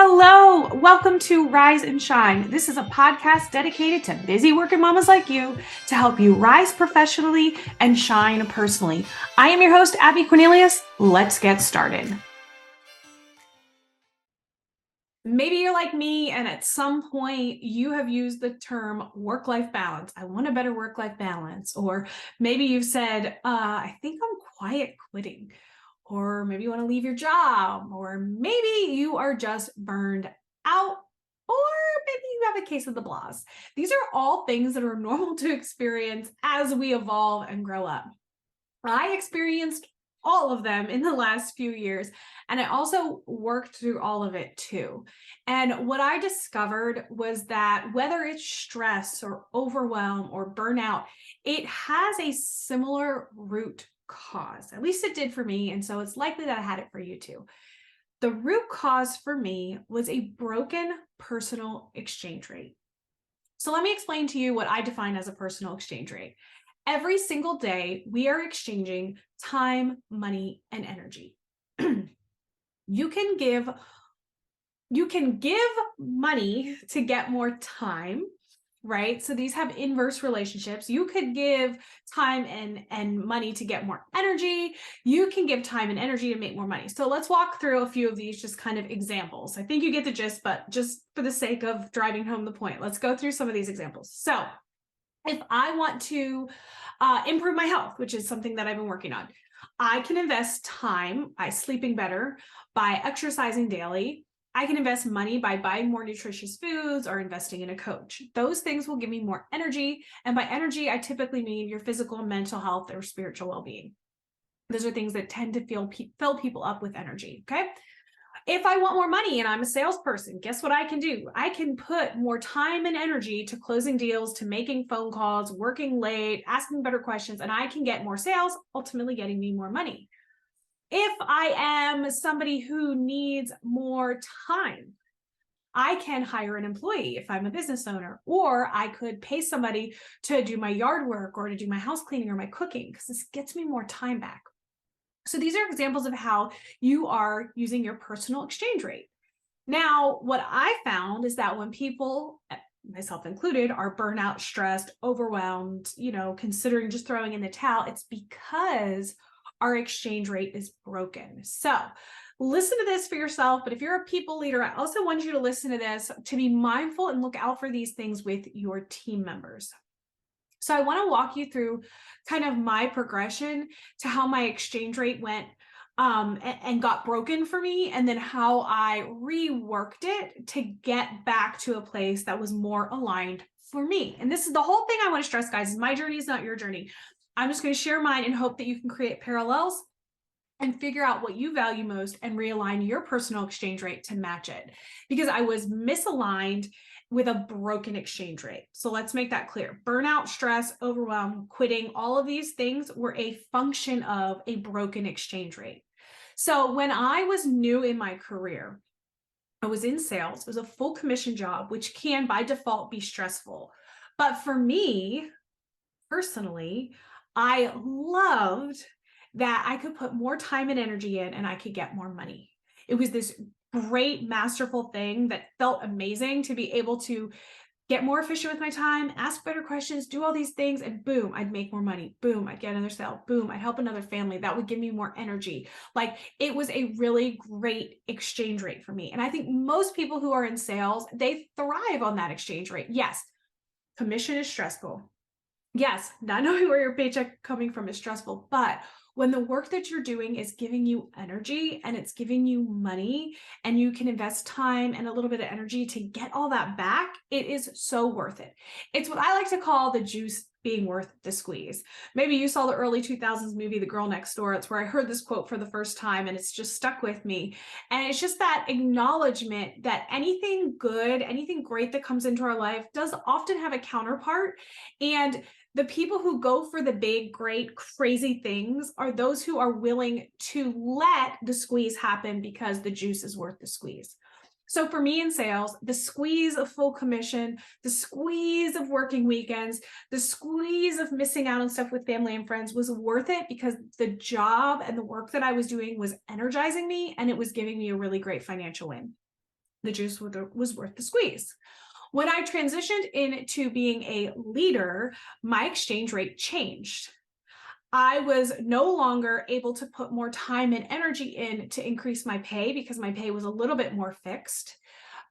Hello, welcome to Rise and Shine. This is a podcast dedicated to busy working mamas like you to help you rise professionally and shine personally. I am your host, Abby Cornelius. Let's get started. Maybe you're like me, and at some point you have used the term work-life balance. I want a better work-life balance. Or maybe you've said, I think I'm quiet quitting. Or maybe you want to leave your job. Or maybe you are just burned out. Or maybe you have a case of the blahs. These are all things that are normal to experience as we evolve and grow up. I experienced all of them in the last few years, and I also worked through all of it too. And what I discovered was that whether it's stress or overwhelm or burnout, it has a similar root cause. At least it did for me, and so it's likely that I had it for you too. The root cause for me was a broken personal exchange rate. So let me explain to you what I define as a personal exchange rate. Every single day, we are exchanging time, money, and energy. You can give money to get more time, right? So these have inverse relationships. You could give time and money to get more energy. You can give time and energy to make more money. So let's walk through a few of these just kind of examples. I think you get the gist, but just for the sake of driving home the point, let's go through some of these examples. So if I want to improve my health, which is something that I've been working on, I can invest time by sleeping better, by exercising daily. I can invest money by buying more nutritious foods or investing in a coach. Those things will give me more energy. And by energy, I typically mean your physical and mental health or spiritual well-being. Those are things that tend to fill people up with energy, okay? If I want more money and I'm a salesperson, guess what I can do? I can put more time and energy to closing deals, to making phone calls, working late, asking better questions, and I can get more sales, ultimately getting me more money. If I am somebody who needs more time, I can hire an employee if I'm a business owner, or I could pay somebody to do my yard work or to do my house cleaning or my cooking, because this gets me more time back. So these are examples of how you are using your personal exchange rate. Now, what I found is that when people, myself included, are burnout, stressed, overwhelmed, considering just throwing in the towel, it's because our exchange rate is broken. So listen to this for yourself. But if you're a people leader, I also want you to listen to this to be mindful and look out for these things with your team members. So I want to walk you through kind of my progression to how my exchange rate went and got broken for me, and then how I reworked it to get back to a place that was more aligned for me. And this is the whole thing I want to stress, guys. My journey is not your journey. I'm just going to share mine and hope that you can create parallels and figure out what you value most and realign your personal exchange rate to match it. Because I was misaligned with a broken exchange rate. So let's make that clear. Burnout, stress, overwhelm, quitting, all of these things were a function of a broken exchange rate. So when I was new in my career, I was in sales. It was a full commission job, which can by default be stressful. But for me, personally, I loved that I could put more time and energy in and I could get more money. It was this great, masterful thing that felt amazing to be able to get more efficient with my time, ask better questions, do all these things, and boom, I'd make more money. Boom, I'd get another sale. Boom, I'd help another family. That would give me more energy. Like, it was a really great exchange rate for me. And I think most people who are in sales, they thrive on that exchange rate. Yes, commission is stressful. Yes, not knowing where your paycheck coming from is stressful, but when the work that you're doing is giving you energy and it's giving you money and you can invest time and a little bit of energy to get all that back, it is so worth it. It's what I like to call the juice being worth the squeeze. Maybe you saw the early 2000s movie, The Girl Next Door. It's where I heard this quote for the first time and it's just stuck with me. And it's just that acknowledgement that anything good, anything great that comes into our life does often have a counterpart. And the people who go for the big, great, crazy things are those who are willing to let the squeeze happen because the juice is worth the squeeze. So for me in sales, the squeeze of full commission, the squeeze of working weekends, the squeeze of missing out on stuff with family and friends was worth it because the job and the work that I was doing was energizing me and it was giving me a really great financial win. the juice was worth the squeeze. When I transitioned into being a leader, my exchange rate changed. I was no longer able to put more time and energy in to increase my pay because my pay was a little bit more fixed.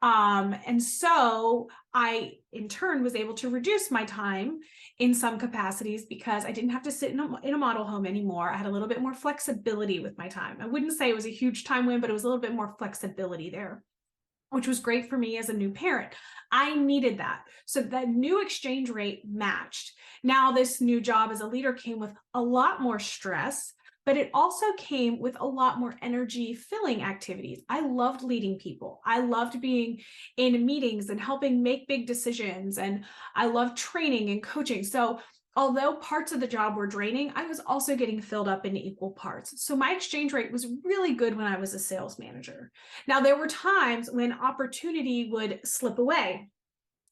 And so I, in turn, was able to reduce my time in some capacities because I didn't have to sit in a model home anymore. I had a little bit more flexibility with my time. I wouldn't say it was a huge time win, but it was a little bit more flexibility there, which was great for me as a new parent. I needed that. So that new exchange rate matched. Now, this new job as a leader came with a lot more stress, but it also came with a lot more energy filling activities. I loved leading people. I loved being in meetings and helping make big decisions. And I loved training and coaching. So although parts of the job were draining, I was also getting filled up in equal parts. So my exchange rate was really good when I was a sales manager. Now, there were times when opportunity would slip away.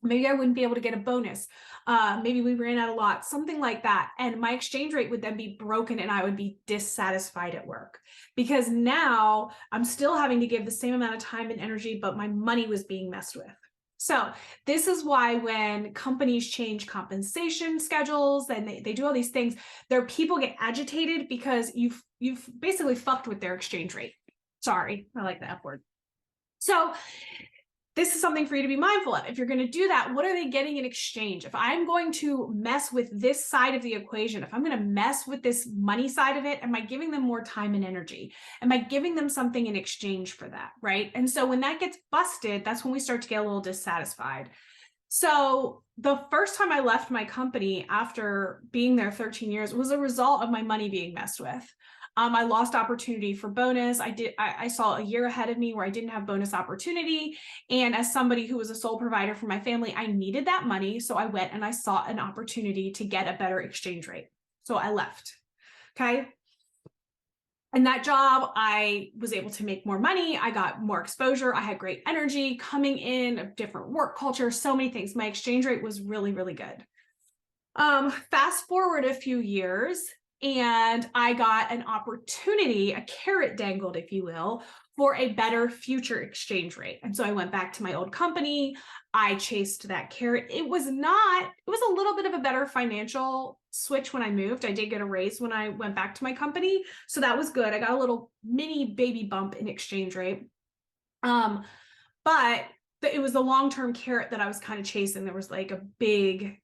Maybe I wouldn't be able to get a bonus. Maybe we ran out a lot, something like that. And my exchange rate would then be broken and I would be dissatisfied at work because now I'm still having to give the same amount of time and energy, but my money was being messed with. So this is why when companies change compensation schedules and they do all these things, their people get agitated because you've basically fucked with their exchange rate. Sorry, I like the F word. So this is something for you to be mindful of. If you're going to do that, what are they getting in exchange? If I'm going to mess with this side of the equation, if I'm going to mess with this money side of it, am I giving them more time and energy? Am I giving them something in exchange for that, right? And so when that gets busted, that's when we start to get a little dissatisfied. So the first time I left my company after being there 13 years was a result of my money being messed with. I lost opportunity for bonus. I saw a year ahead of me where I didn't have bonus opportunity. And as somebody who was a sole provider for my family, I needed that money. So I went and I sought an opportunity to get a better exchange rate. So I left. Okay. In that job, I was able to make more money. I got more exposure. I had great energy coming in, a different work culture, so many things. My exchange rate was really, really good. Fast forward a few years, and I got an opportunity, a carrot dangled, if you will, for a better future exchange rate. And so I went back to my old company. I chased that carrot. It was a little bit of a better financial switch when I moved. I did get a raise when I went back to my company. So that was good. I got a little mini baby bump in exchange rate. But it was the long-term carrot that I was kind of chasing. There was like a big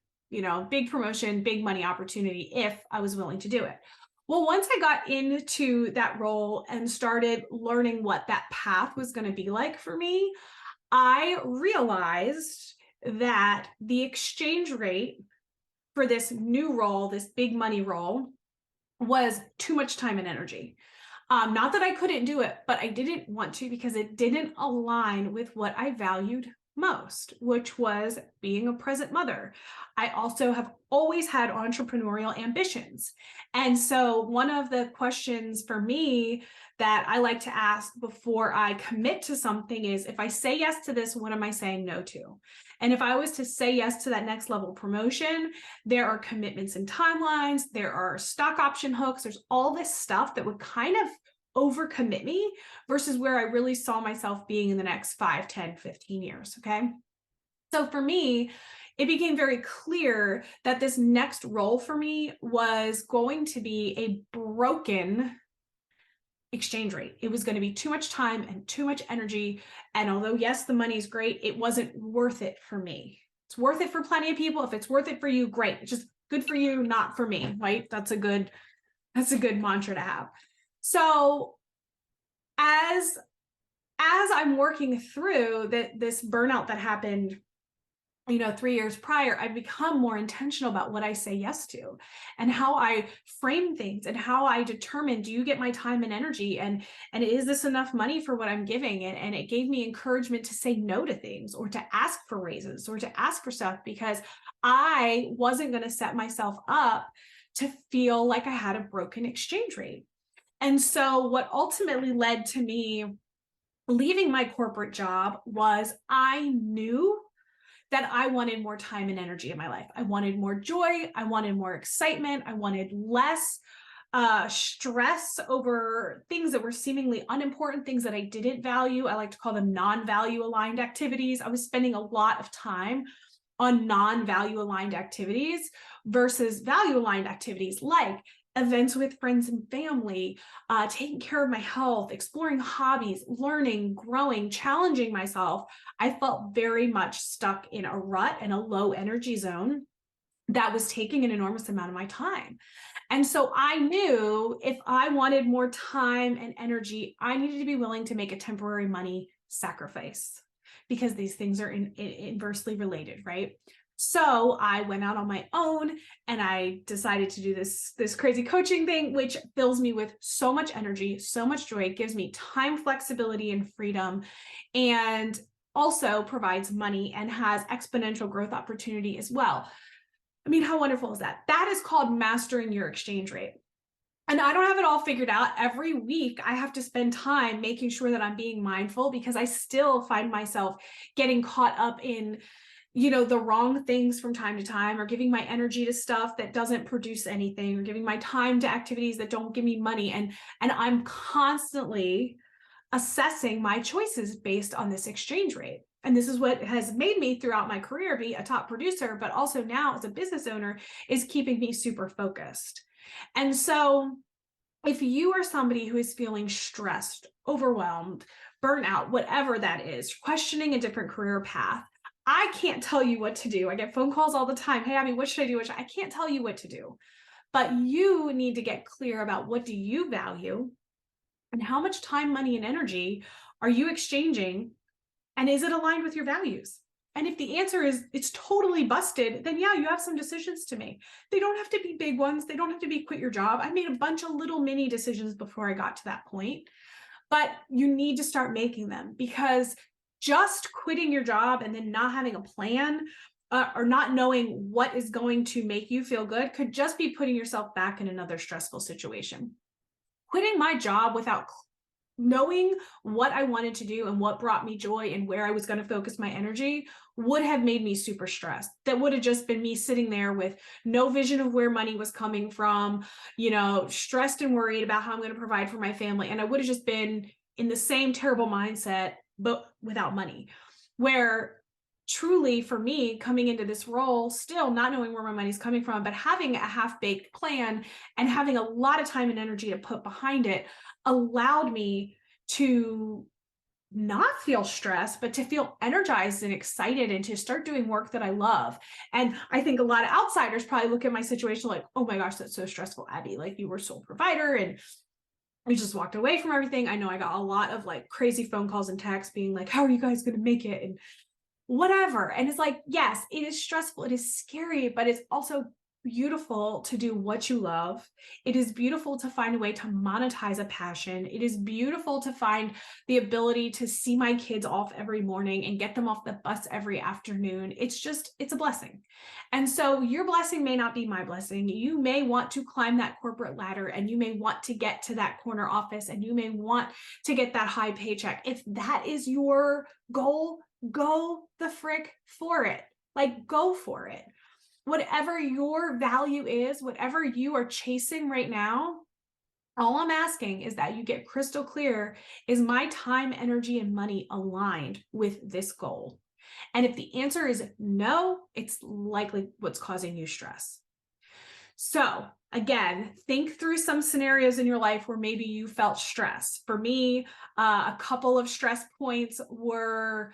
promotion, big money opportunity if I was willing to do it. Well, once I got into that role and started learning what that path was going to be like for me, I realized that the exchange rate for this new role, this big money role, was too much time and energy. Not that I couldn't do it, but I didn't want to because it didn't align with what I valued most, which was being a present mother. I also have always had entrepreneurial ambitions. And so one of the questions for me that I like to ask before I commit to something is, if I say yes to this, what am I saying no to? And if I was to say yes to that next level promotion, there are commitments and timelines, there are stock option hooks, there's all this stuff that would kind of overcommit me versus where I really saw myself being in the next 5, 10, 15 years. Okay. So for me, it became very clear that this next role for me was going to be a broken exchange rate. It was going to be too much time and too much energy. And although, yes, the money is great, it wasn't worth it for me. It's worth it for plenty of people. If it's worth it for you, great. It's just good for you, not for me, right? That's a good mantra to have. So as I'm working through this burnout that happened, 3 years prior, I've become more intentional about what I say yes to and how I frame things and how I determine, do you get my time and energy? And is this enough money for what I'm giving? And it gave me encouragement to say no to things or to ask for raises or to ask for stuff because I wasn't going to set myself up to feel like I had a broken exchange rate. And so what ultimately led to me leaving my corporate job was I knew that I wanted more time and energy in my life. I wanted more joy. I wanted more excitement. I wanted less stress over things that were seemingly unimportant, things that I didn't value. I like to call them non-value aligned activities. I was spending a lot of time on non-value aligned activities versus value aligned activities like events with friends and family, taking care of my health, exploring hobbies, learning, growing, challenging myself. I felt very much stuck in a rut and a low energy zone that was taking an enormous amount of my time. And so I knew if I wanted more time and energy, I needed to be willing to make a temporary money sacrifice because these things are inversely related, right? So I went out on my own and I decided to do this crazy coaching thing, which fills me with so much energy, so much joy. It gives me time, flexibility, and freedom, and also provides money and has exponential growth opportunity as well. I mean, how wonderful is that? That is called mastering your exchange rate. And I don't have it all figured out. Every week, I have to spend time making sure that I'm being mindful because I still find myself getting caught up in, the wrong things from time to time, or giving my energy to stuff that doesn't produce anything, or giving my time to activities that don't give me money. And I'm constantly assessing my choices based on this exchange rate. And this is what has made me throughout my career be a top producer, but also now as a business owner is keeping me super focused. And so if you are somebody who is feeling stressed, overwhelmed, burnout, whatever that is, questioning a different career path, I can't tell you what to do. I get phone calls all the time. Hey, Abby, what should I do? I can't tell you what to do, but you need to get clear about what do you value and how much time, money, and energy are you exchanging? And is it aligned with your values? And if the answer is it's totally busted, then yeah, you have some decisions to make. They don't have to be big ones. They don't have to be quit your job. I made a bunch of little mini decisions before I got to that point, but you need to start making them, because just quitting your job and then not having a plan, or not knowing what is going to make you feel good could just be putting yourself back in another stressful situation. Quitting my job without knowing what I wanted to do and what brought me joy and where I was going to focus my energy would have made me super stressed. That would have just been me sitting there with no vision of where money was coming from, stressed and worried about how I'm going to provide for my family. And I would have just been in the same terrible mindset, but without money. Where truly for me, coming into this role, still not knowing where my money's coming from, but having a half-baked plan and having a lot of time and energy to put behind it allowed me to not feel stressed, but to feel energized and excited and to start doing work that I love. And I think a lot of outsiders probably look at my situation like, oh my gosh, that's so stressful, Abby. Like, you were sole provider and we just walked away from everything. I know I got a lot of like crazy phone calls and texts being like, how are you guys going to make it? And whatever. And it's like, yes, it is stressful. It is scary, but it's also beautiful to do what you love. It is beautiful to find a way to monetize a passion. It is beautiful to find the ability to see my kids off every morning and get them off the bus every afternoon. It's a blessing. And so your blessing may not be my blessing. You may want to climb that corporate ladder and you may want to get to that corner office and you may want to get that high paycheck. If that is your goal, go the frick for it. Like, go for it. Whatever your value is, whatever you are chasing right now, all I'm asking is that you get crystal clear, is my time, energy, and money aligned with this goal? And if the answer is no, it's likely what's causing you stress. So again, think through some scenarios in your life where maybe you felt stress. For me, a couple of stress points were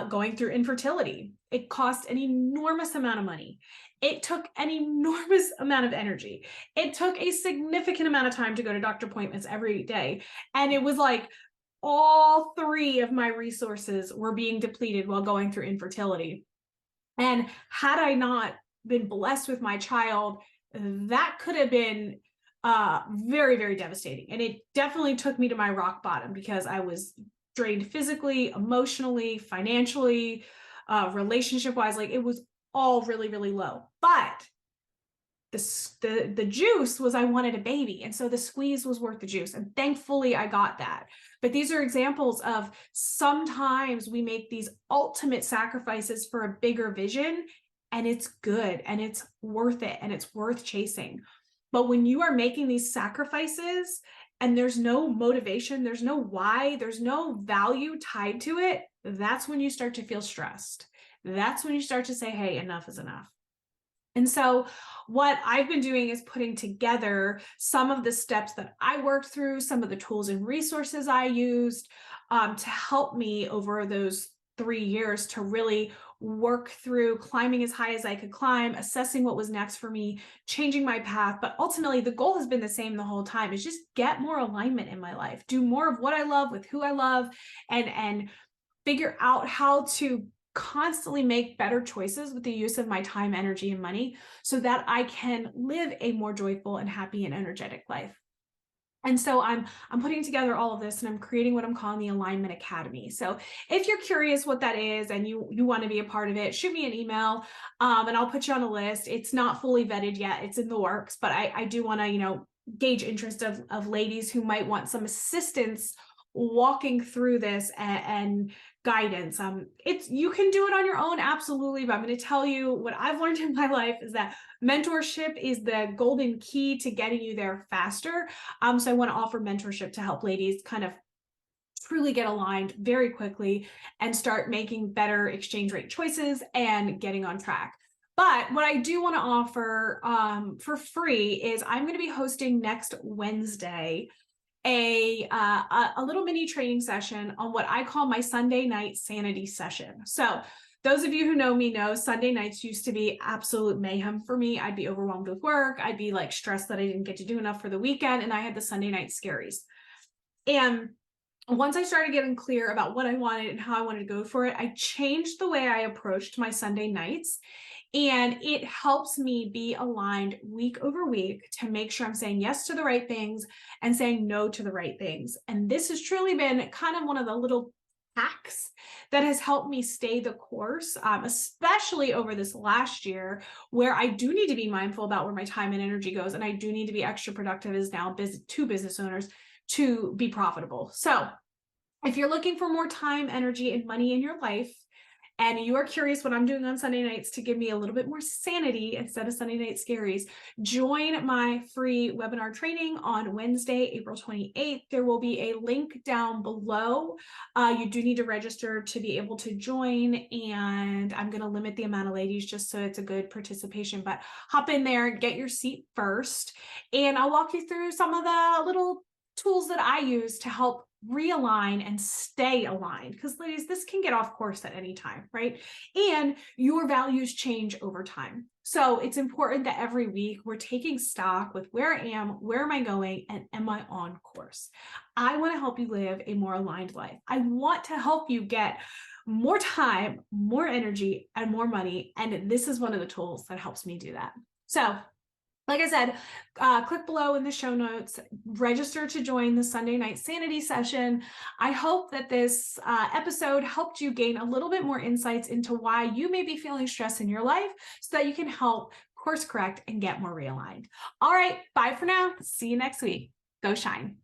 going through infertility. It cost an enormous amount of money. It took an enormous amount of energy. It took a significant amount of time to go to doctor appointments every day. And it was like all three of my resources were being depleted while going through infertility. And had I not been blessed with my child, that could have been very, very devastating. And it definitely took me to my rock bottom because I was drained physically, emotionally, financially, relationship wise. Like, it was all really, really low. But the juice was I wanted a baby. And so the squeeze was worth the juice. And thankfully I got that. But these are examples of sometimes we make these ultimate sacrifices for a bigger vision, and it's good and it's worth it and it's worth chasing. But when you are making these sacrifices and there's no motivation, there's no why, there's no value tied to it, that's when you start to feel stressed. That's when you start to say, hey, enough is enough. And so, what I've been doing is putting together some of the steps that I worked through, some of the tools and resources I used to help me over those 3 years to really work through climbing as high as I could climb, assessing what was next for me, changing my path. But ultimately, the goal has been the same the whole time: is just get more alignment in my life, do more of what I love with who I love, and figure out how to constantly make better choices with the use of my time, energy, and money so that I can live a more joyful and happy and energetic life. And so I'm putting together all of this, and I'm creating what I'm calling the Alignment Academy. So if you're curious what that is and you want to be a part of it, shoot me an email, and I'll put you on a list. It's not fully vetted yet; it's in the works, but I do want to gauge interest of ladies who might want some assistance walking through this and guidance. You can do it on your own, absolutely, but I'm going to tell you what I've learned in my life is that mentorship is the golden key to getting you there faster. So I want to offer mentorship to help ladies kind of truly get aligned very quickly and start making better exchange rate choices and getting on track. But what I do want to offer for free is I'm going to be hosting next Wednesday a little mini training session on what I call my Sunday night sanity session. So those of you who know me know Sunday nights used to be absolute mayhem for me. I'd be overwhelmed with work. I'd be like stressed that I didn't get to do enough for the weekend. And I had the Sunday night scaries. And once I started getting clear about what I wanted and how I wanted to go for it, I changed the way I approached my Sunday nights. And it helps me be aligned week over week to make sure I'm saying yes to the right things and saying no to the right things. And this has truly been kind of one of the little hacks that has helped me stay the course, especially over this last year, where I do need to be mindful about where my time and energy goes. And I do need to be extra productive as now two business owners to be profitable. So if you're looking for more time, energy, and money in your life, and you are curious what I'm doing on Sunday nights to give me a little bit more sanity instead of Sunday night scaries, join my free webinar training on Wednesday, April 28th. There will be a link down below. You do need to register to be able to join, and I'm going to limit the amount of ladies just so it's a good participation, but hop in there and get your seat first, and I'll walk you through some of the little tools that I use to help realign and stay aligned, because ladies, this can get off course at any time, right? And your values change over time. So it's important that every week we're taking stock with where I am, where am I going, and am I on course? I want to help you live a more aligned life. I want to help you get more time, more energy, and more money. And this is one of the tools that helps me do that. So like I said, click below in the show notes, register to join the Sunday night sanity session. I hope that this episode helped you gain a little bit more insights into why you may be feeling stress in your life so that you can help course correct and get more realigned. All right, bye for now. See you next week. Go shine.